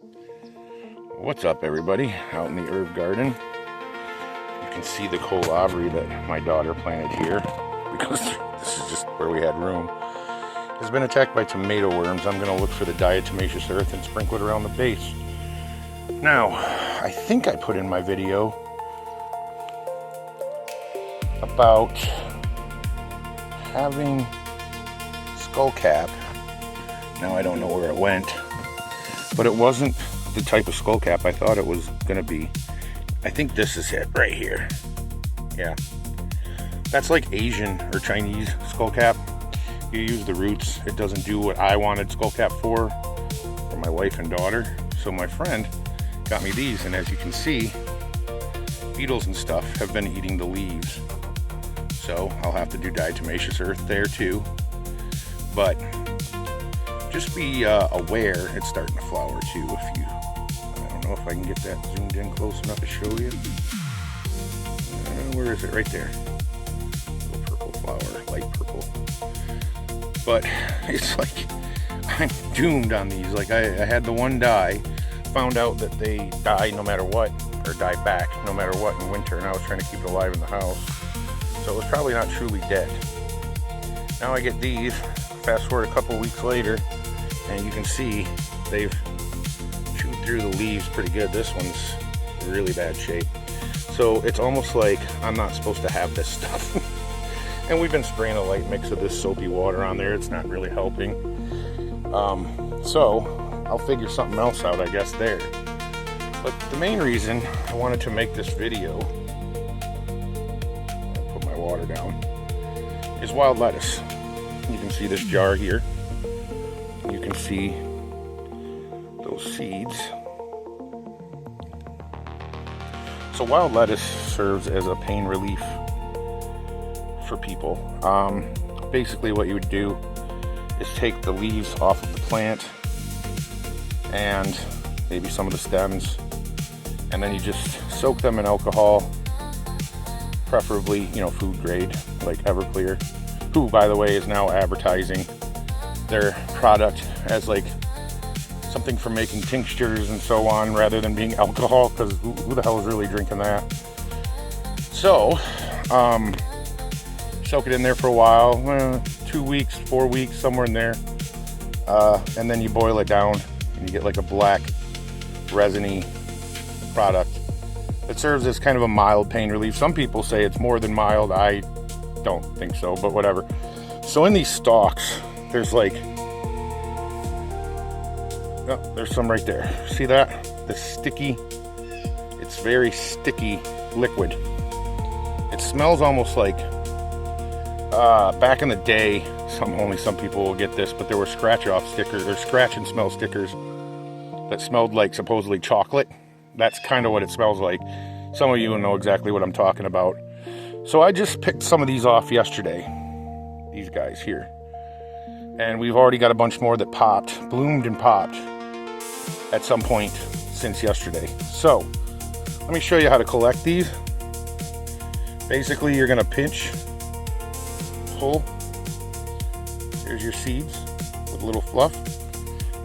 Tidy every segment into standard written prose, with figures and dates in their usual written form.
What's up, everybody? Out in the herb garden, you can see the kohlrabi that my daughter planted here, because this is just where we had room, has been attacked by tomato worms. I'm going to look for the diatomaceous earth and sprinkle it around the base. Now, I think I put in my video about having skullcap. Now I don't know where it went, but it wasn't the type of skullcap I thought it was gonna be. I think this is it right here. Yeah, that's like Asian or Chinese skullcap. You use the roots. It doesn't do what I wanted skullcap for my wife and daughter. So my friend got me these, and as you can see, beetles and stuff have been eating the leaves. So I'll have to do diatomaceous earth there too. But just be aware it's starting to flower too. I don't know if I can get that zoomed in close enough to show you. Where is it? Right there. Little purple flower, light purple. But it's like I'm doomed on these. Like I had the one die, found out that they die no matter what, or die back no matter what in winter, and I was trying to keep it alive in the house. So it was probably not truly dead. Now I get these, fast forward a couple weeks later, and you can see they've chewed through the leaves pretty good. This one's in really bad shape. So it's almost like I'm not supposed to have this stuff. And we've been spraying a light mix of this soapy water on there. It's not really helping. So I'll figure something else out, I guess, there. But the main reason I wanted to make this video, I'll put my water down, is wild lettuce. You can see this jar here. You can see those seeds. So wild lettuce serves as a pain relief for people. Basically what you would do is take the leaves off of the plant and maybe some of the stems, and then you just soak them in alcohol, preferably, food grade, like Everclear, who, by the way, is now advertising their product as like something for making tinctures and so on, rather than being alcohol, because who the hell is really drinking that? So soak it in there for a while, 2 weeks, 4 weeks, somewhere in there, and then you boil it down and you get like a black resiny product that serves as kind of a mild pain relief. Some people say it's more than mild. I don't think so, but whatever. So in these stalks, there's like, oh, there's some right there. See that? The sticky, it's very sticky liquid. It smells almost like, back in the day, only some people will get this, but there were scratch off stickers, or scratch and smell stickers that smelled like supposedly chocolate. That's kind of what it smells like. Some of you will know exactly what I'm talking about. So I just picked some of these off yesterday. These guys here. And we've already got a bunch more that popped, bloomed and popped at some point since yesterday. So let me show you how to collect these. Basically, you're gonna pinch, pull. Here's your seeds with a little fluff.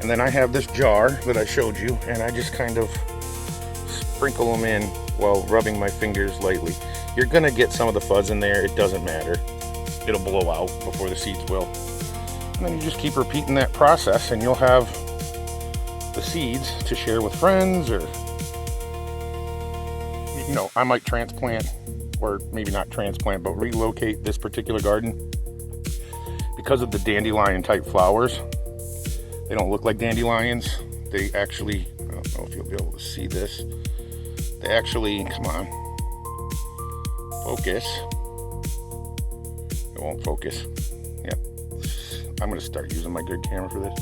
And then I have this jar that I showed you, and I just kind of sprinkle them in while rubbing my fingers lightly. You're gonna get some of the fuzz in there. It doesn't matter. It'll blow out before the seeds will. And then you just keep repeating that process, and you'll have the seeds to share with friends, or, I might transplant, or maybe not transplant, but relocate this particular garden. Because of the dandelion type flowers, they don't look like dandelions. They actually, I don't know if you'll be able to see this. They actually, come on, focus. It won't focus. Yep. I'm going to start using my good camera for this.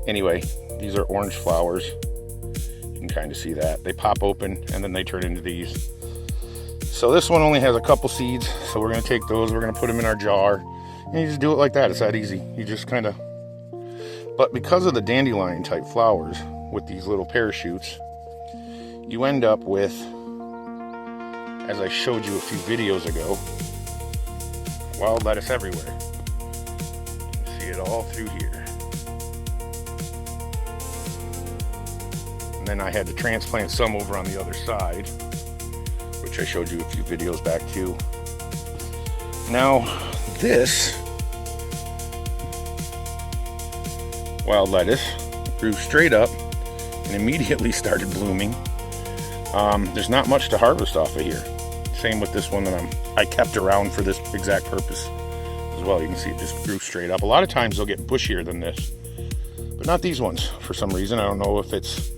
Anyway, these are orange flowers. You can kind of see that. They pop open and then they turn into these. So this one only has a couple seeds. So we're going to take those. We're going to put them in our jar. And you just do it like that. It's that easy. You just kind of... But because of the dandelion type flowers with these little parachutes, you end up with, as I showed you a few videos ago, wild lettuce everywhere. You can see it all through here. And then I had to transplant some over on the other side, which I showed you a few videos back too. Now, this wild lettuce grew straight up and immediately started blooming. There's not much to harvest off of here. Same with this one that I kept around for this exact purpose as well. You can see it just grew straight up. A lot of times they'll get bushier than this, but not these ones for some reason. I don't know if it's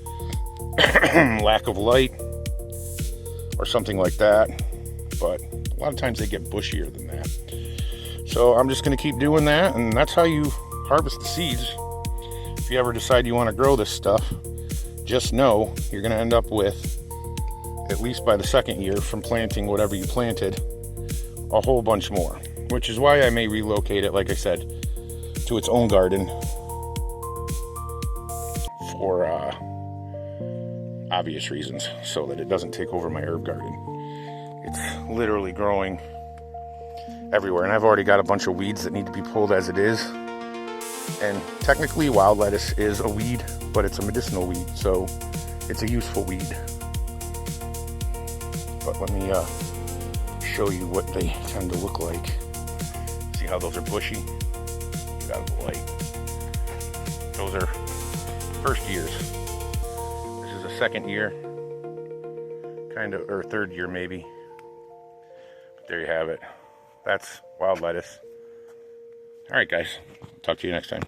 lack of light or something like that, but a lot of times they get bushier than that. So I'm just going to keep doing that, and that's how you harvest the seeds. If you ever decide you want to grow this stuff, just know you're going to end up with, at least by the second year from planting whatever you planted, a whole bunch more, which is why I may relocate it, like I said, to its own garden for obvious reasons, so that it doesn't take over my herb garden. It's literally growing everywhere, and I've already got a bunch of weeds that need to be pulled as it is. And technically wild lettuce is a weed, but it's a medicinal weed, so it's a useful weed. But let me show you what they tend to look like. See how those are bushy? Get out of the light. Those are first years. This is a second year, kind of, or third year maybe. But there you have it. That's wild lettuce. All right, guys. Talk to you next time.